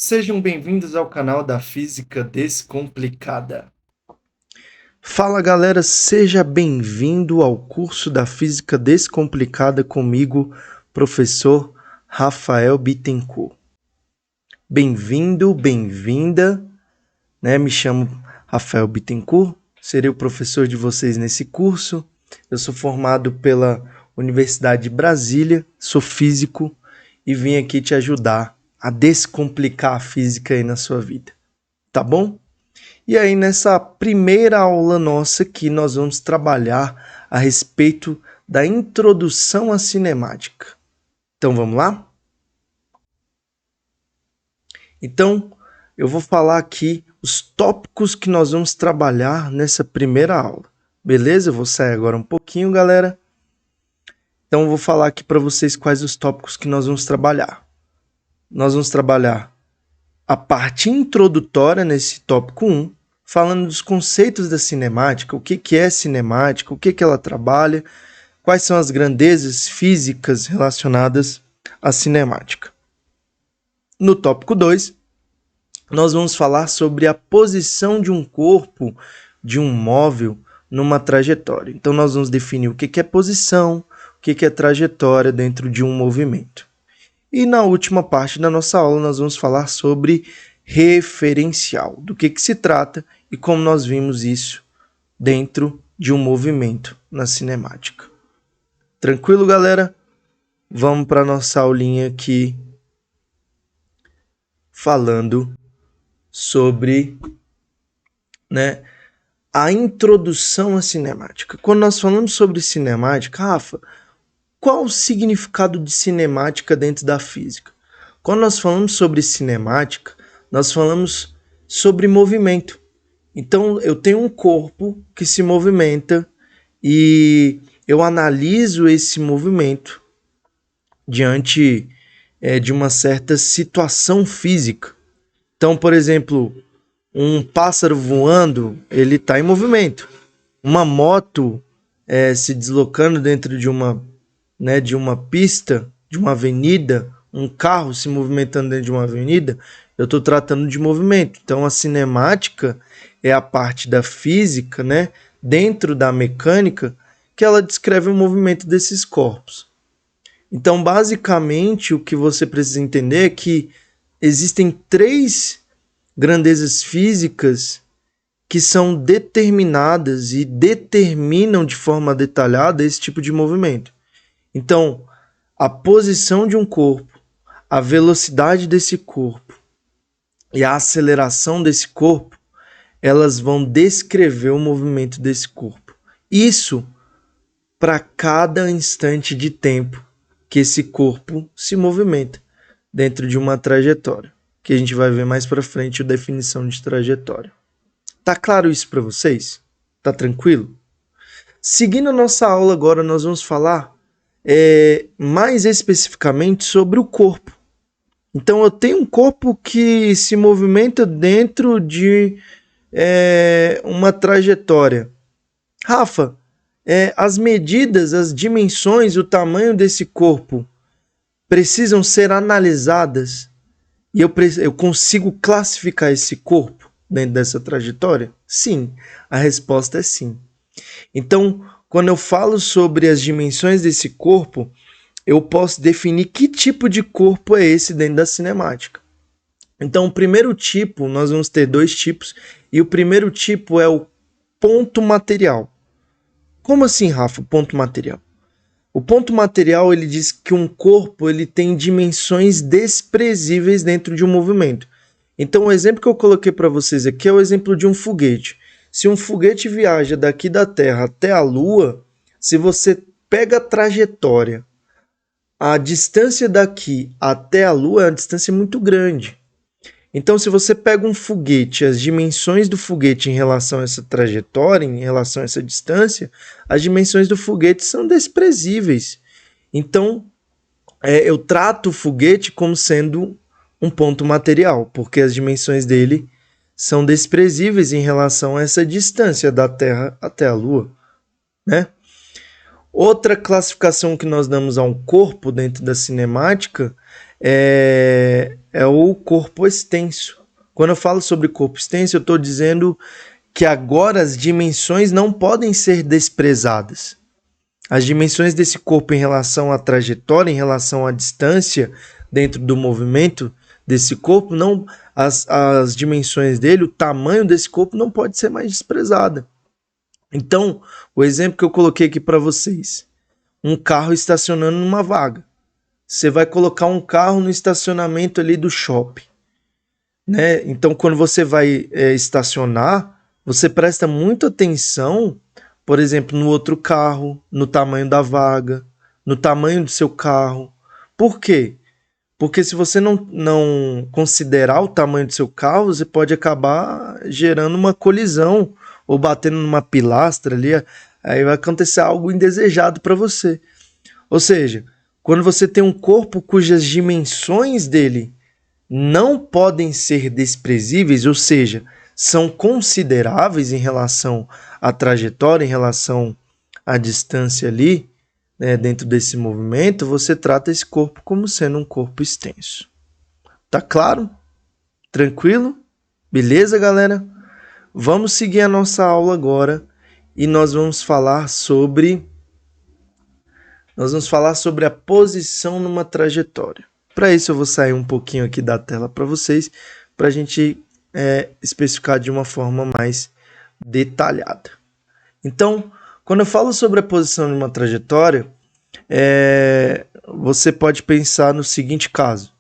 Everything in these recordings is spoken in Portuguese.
Sejam bem-vindos ao canal da Física Descomplicada. Fala galera, seja bem-vindo ao curso da Física Descomplicada comigo, professor Rafael Bittencourt. Bem-vindo, bem-vinda, Me chamo Rafael Bittencourt, serei o professor de vocês nesse curso. Eu sou formado pela Universidade de Brasília, sou físico e vim aqui te ajudar a descomplicar a física aí na sua vida, tá bom? E aí, nessa primeira aula nossa aqui, nós vamos trabalhar a respeito da introdução à cinemática. Então, vamos lá? Então, eu vou falar aqui os tópicos que nós vamos trabalhar nessa primeira aula. Beleza? Eu vou sair agora um pouquinho, galera. Então, eu vou falar aqui para vocês quais os tópicos que nós vamos trabalhar. Nós vamos trabalhar a parte introdutória nesse tópico 1, falando dos conceitos da cinemática, o que é cinemática, o que ela trabalha, quais são as grandezas físicas relacionadas à cinemática. No tópico 2, nós vamos falar sobre a posição de um corpo, de um móvel, numa trajetória. Então, nós vamos definir o que é posição, o que é trajetória dentro de um movimento. E na última parte da nossa aula, nós vamos falar sobre referencial, do que se trata e como nós vimos isso dentro de um movimento na cinemática. Tranquilo, galera? Vamos para a nossa aulinha aqui falando sobre a introdução à cinemática. Quando nós falamos sobre cinemática, Rafa, qual o significado de cinemática dentro da física? Quando nós falamos sobre cinemática, nós falamos sobre movimento. Então, eu tenho um corpo que se movimenta e eu analiso esse movimento diante de uma certa situação física. Então, por exemplo, um pássaro voando, ele está em movimento. Uma moto se deslocando dentro de uma pista, de uma avenida, um carro se movimentando dentro de uma avenida, eu estou tratando de movimento. Então, a cinemática é a parte da física, dentro da mecânica, que ela descreve o movimento desses corpos. Então, basicamente, o que você precisa entender é que existem 3 grandezas físicas que são determinadas e determinam de forma detalhada esse tipo de movimento. Então, a posição de um corpo, a velocidade desse corpo e a aceleração desse corpo, elas vão descrever o movimento desse corpo. Isso para cada instante de tempo que esse corpo se movimenta dentro de uma trajetória, que a gente vai ver mais para frente a definição de trajetória. Tá claro isso para vocês? Tá tranquilo? Seguindo a nossa aula agora, nós vamos falar mais especificamente sobre o corpo. Então, eu tenho um corpo que se movimenta dentro de uma trajetória. Rafa, as medidas, as dimensões, o tamanho desse corpo precisam ser analisadas e eu consigo classificar esse corpo dentro dessa trajetória? Sim, a resposta é sim. Então, quando eu falo sobre as dimensões desse corpo, eu posso definir que tipo de corpo é esse dentro da cinemática. Então, o primeiro tipo, nós vamos ter 2 tipos, e o primeiro tipo é o ponto material. Como assim, Rafa, ponto material? O ponto material, ele diz que um corpo ele tem dimensões desprezíveis dentro de um movimento. Então, o exemplo que eu coloquei para vocês aqui é o exemplo de um foguete. Se um foguete viaja daqui da Terra até a Lua, se você pega a trajetória, a distância daqui até a Lua é uma distância muito grande. Então, se você pega um foguete, as dimensões do foguete em relação a essa trajetória, em relação a essa distância, as dimensões do foguete são desprezíveis. Então, eu trato o foguete como sendo um ponto material, porque as dimensões dele são desprezíveis em relação a essa distância da Terra até a Lua, Outra classificação que nós damos a um corpo dentro da cinemática é o corpo extenso. Quando eu falo sobre corpo extenso, eu estou dizendo que agora as dimensões não podem ser desprezadas. As dimensões desse corpo em relação à trajetória, em relação à distância dentro do movimento desse corpo, não, as dimensões dele, o tamanho desse corpo não pode ser mais desprezada. Então, o exemplo que eu coloquei aqui para vocês, um carro estacionando numa vaga. Você vai colocar um carro no estacionamento ali do shopping, né? Então, quando você vai estacionar, você presta muita atenção, por exemplo, no outro carro, no tamanho da vaga, no tamanho do seu carro. Por quê? Porque se você não considerar o tamanho do seu carro, você pode acabar gerando uma colisão ou batendo numa pilastra ali, aí vai acontecer algo indesejado para você. Ou seja, quando você tem um corpo cujas dimensões dele não podem ser desprezíveis, ou seja, são consideráveis em relação à trajetória, em relação à distância ali, né, dentro desse movimento, você trata esse corpo como sendo um corpo extenso. Tá claro? Tranquilo? Beleza, galera? Vamos seguir a nossa aula agora e nós vamos falar sobre a posição numa trajetória. Para isso eu vou sair um pouquinho aqui da tela para vocês, para a gente especificar de uma forma mais detalhada. Então, quando eu falo sobre a posição numa trajetória, você pode pensar no seguinte caso.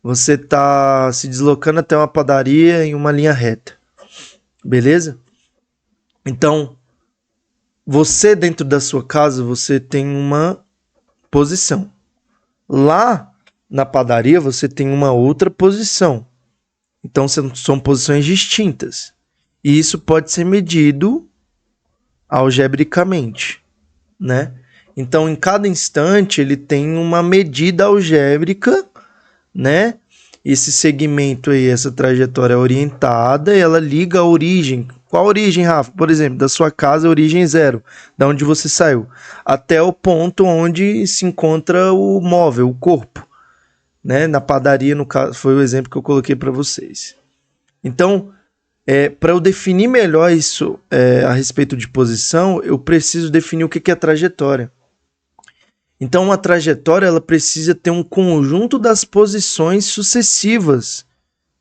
Você está se deslocando até uma padaria em uma linha reta. Beleza? Então, você dentro da sua casa, você tem uma posição. Lá na padaria, você tem uma outra posição. Então, são posições distintas. E isso pode ser medido algebricamente, né? Então, em cada instante, ele tem uma medida algébrica, né? Esse segmento aí, essa trajetória orientada, ela liga a origem. Qual a origem, Rafa? Por exemplo, da sua casa, a origem 0, da onde você saiu, até o ponto onde se encontra o móvel, o corpo, né? Na padaria, no caso, foi o exemplo que eu coloquei para vocês. Então, para eu definir melhor isso a respeito de posição, eu preciso definir o que é trajetória. Então, uma trajetória ela precisa ter um conjunto das posições sucessivas,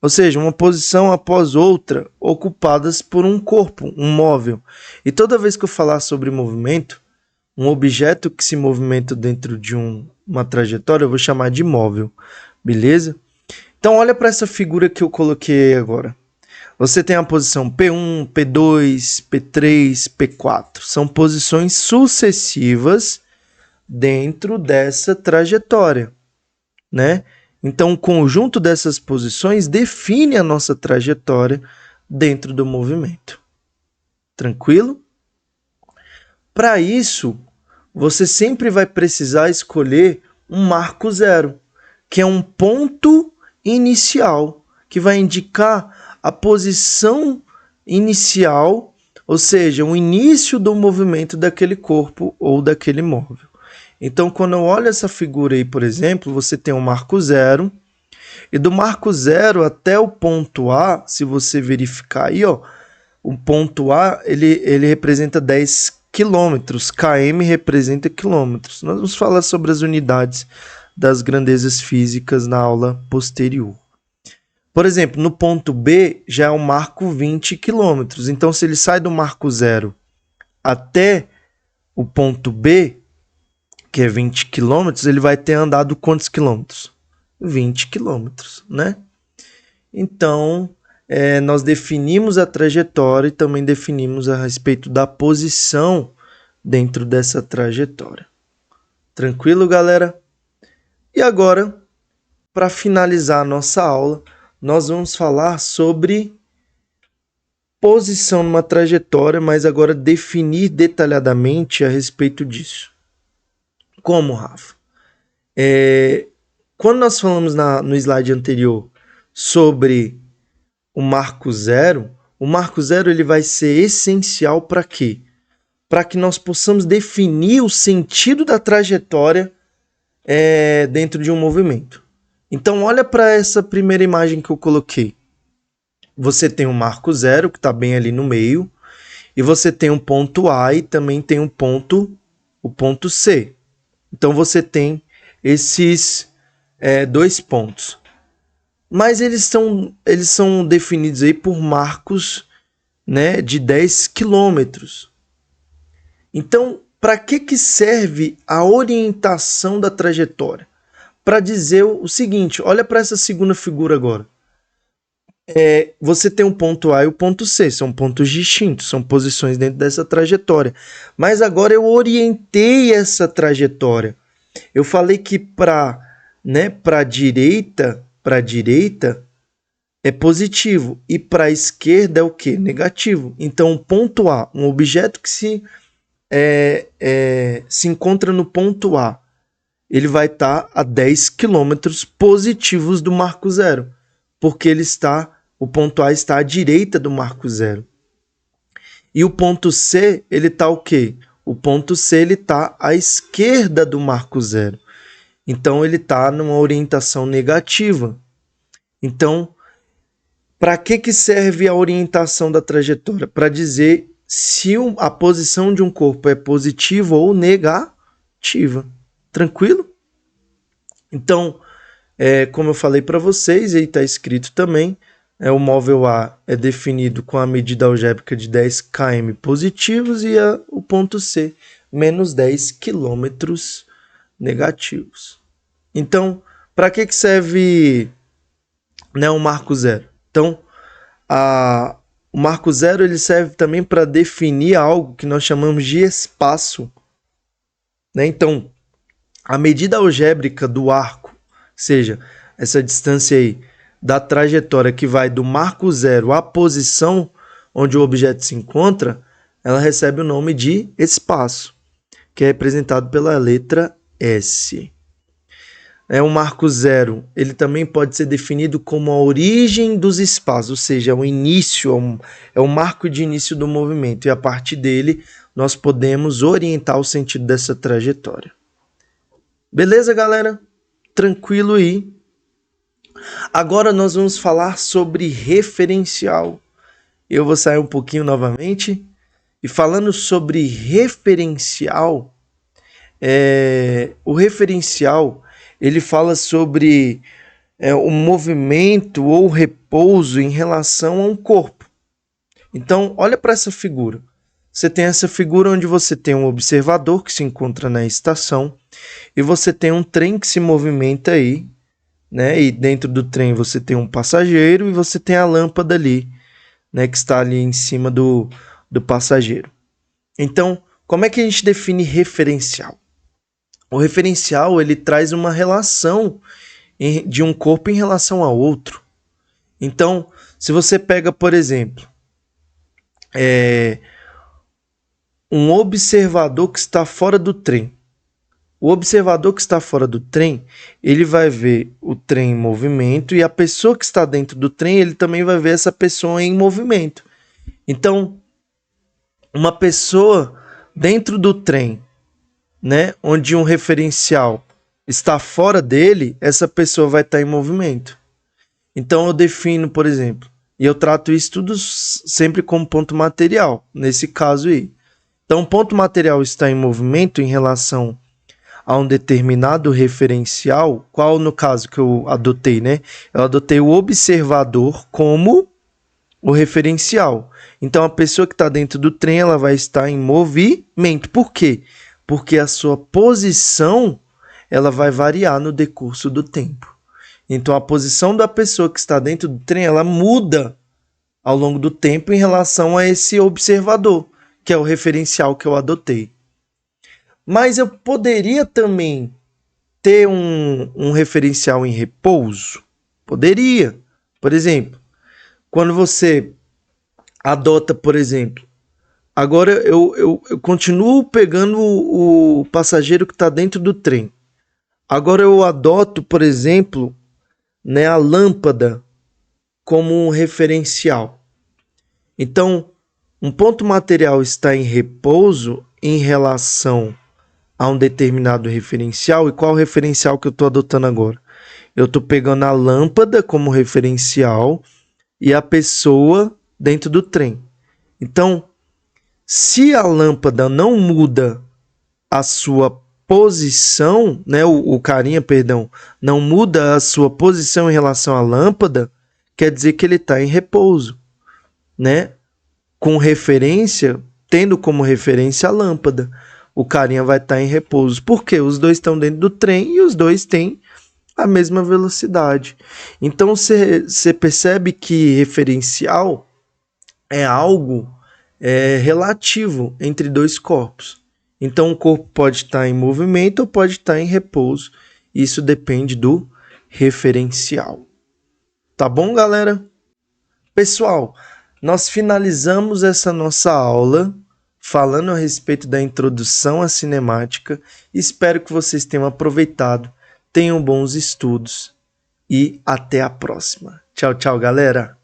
ou seja, uma posição após outra, ocupadas por um corpo, um móvel. E toda vez que eu falar sobre movimento, um objeto que se movimenta dentro de uma trajetória, eu vou chamar de móvel, beleza? Então, olha para essa figura que eu coloquei agora. Você tem a posição P1, P2, P3, P4. São posições sucessivas dentro dessa trajetória, né? Então, o conjunto dessas posições define a nossa trajetória dentro do movimento. Tranquilo? Para isso, você sempre vai precisar escolher um marco zero, que é um ponto inicial, que vai indicar a posição inicial, ou seja, o início do movimento daquele corpo ou daquele móvel. Então, quando eu olho essa figura aí, por exemplo, você tem um marco zero, e do marco zero até o ponto A, se você verificar aí, ó, o ponto A, ele representa 10 quilômetros, km representa quilômetros. Nós vamos falar sobre as unidades das grandezas físicas na aula posterior. Por exemplo, no ponto B já é um marco 20 quilômetros. Então, se ele sai do marco zero até o ponto B, que é 20 quilômetros, ele vai ter andado quantos quilômetros? 20 quilômetros, né? Então, nós definimos a trajetória e também definimos a respeito da posição dentro dessa trajetória. Tranquilo, galera? E agora, para finalizar a nossa aula, nós vamos falar sobre posição numa trajetória, mas agora definir detalhadamente a respeito disso. Como, Rafa? Quando nós falamos no slide anterior sobre o marco zero ele vai ser essencial para quê? Para que nós possamos definir o sentido da trajetória dentro de um movimento. Então, olha para essa primeira imagem que eu coloquei. Você tem um marco zero, que está bem ali no meio, e você tem um ponto A e também tem o ponto C. Então, você tem esses dois pontos. Mas eles são definidos aí por marcos, né, de 10 quilômetros. Então, para que serve a orientação da trajetória? Para dizer o seguinte, olha para essa segunda figura agora. Você tem o ponto A e o ponto C, são pontos distintos, são posições dentro dessa trajetória. Mas agora eu orientei essa trajetória. Eu falei que para a direita é positivo e para a esquerda é o quê? Negativo. Então, o ponto A, um objeto que se encontra no ponto A, ele vai estar a 10 quilômetros positivos do marco zero, porque o ponto A está à direita do marco zero. E o ponto C, ele está o quê? O ponto C ele está à esquerda do marco zero. Então, ele está numa orientação negativa. Então, para que serve a orientação da trajetória? Para dizer se a posição de um corpo é positiva ou negativa. Tranquilo? Então, como eu falei para vocês, aí está escrito também, o móvel A é definido com a medida algébrica de 10 km positivos e o ponto C, menos 10 km negativos. Então, para que serve o marco zero? Então, o marco zero ele serve também para definir algo que nós chamamos de espaço. Então, a medida algébrica do arco, ou seja, essa distância aí da trajetória que vai do marco zero à posição onde o objeto se encontra, ela recebe o nome de espaço, que é representado pela letra S. O marco zero, ele também pode ser definido como a origem dos espaços, ou seja, o início, é o marco de início do movimento, e a partir dele nós podemos orientar o sentido dessa trajetória. Beleza, galera? Tranquilo aí? Agora nós vamos falar sobre referencial. Eu vou sair um pouquinho novamente, e falando sobre referencial, o referencial ele fala sobre o movimento ou repouso em relação a um corpo. Então, olha para essa figura. Você tem essa figura onde você tem um observador que se encontra na estação e você tem um trem que se movimenta aí, né? E dentro do trem você tem um passageiro e você tem a lâmpada ali, né? Que está ali em cima do passageiro. Então, como é que a gente define referencial? O referencial ele traz uma relação de um corpo em relação a outro. Então, se você pega, por exemplo, um observador que está fora do trem. O observador que está fora do trem, ele vai ver o trem em movimento e a pessoa que está dentro do trem, ele também vai ver essa pessoa em movimento. Então, uma pessoa dentro do trem, né, onde um referencial está fora dele, essa pessoa vai estar em movimento. Então eu defino, por exemplo, e eu trato isso tudo sempre como ponto material, nesse caso aí. Então, o ponto material está em movimento em relação a um determinado referencial, qual no caso que eu adotei, né? Eu adotei o observador como o referencial. Então, a pessoa que está dentro do trem, ela vai estar em movimento. Por quê? Porque a sua posição ela vai variar no decurso do tempo. Então, a posição da pessoa que está dentro do trem, ela muda ao longo do tempo em relação a esse observador, que é o referencial que eu adotei. Mas eu poderia também ter um referencial em repouso? Poderia. Por exemplo, quando você adota, por exemplo, agora eu continuo pegando o passageiro que está dentro do trem. Agora eu adoto, por exemplo, né, a lâmpada como um referencial. Então, um ponto material está em repouso em relação a um determinado referencial. E qual referencial que eu estou adotando agora? Eu estou pegando a lâmpada como referencial e a pessoa dentro do trem. Então, se a lâmpada não muda a sua posição, né, o carinha, perdão, não muda a sua posição em relação à lâmpada, quer dizer que ele está em repouso, né? Com referência, tendo como referência a lâmpada, o carinha vai estar em repouso. Por quê? Os dois estão dentro do trem e os dois têm a mesma velocidade. Então você percebe que referencial é algo relativo entre dois corpos. Então o corpo pode estar em movimento ou pode estar em repouso. Isso depende do referencial. Tá bom, galera? Pessoal, nós finalizamos essa nossa aula falando a respeito da introdução à cinemática. Espero que vocês tenham aproveitado, tenham bons estudos e até a próxima. Tchau, tchau, galera!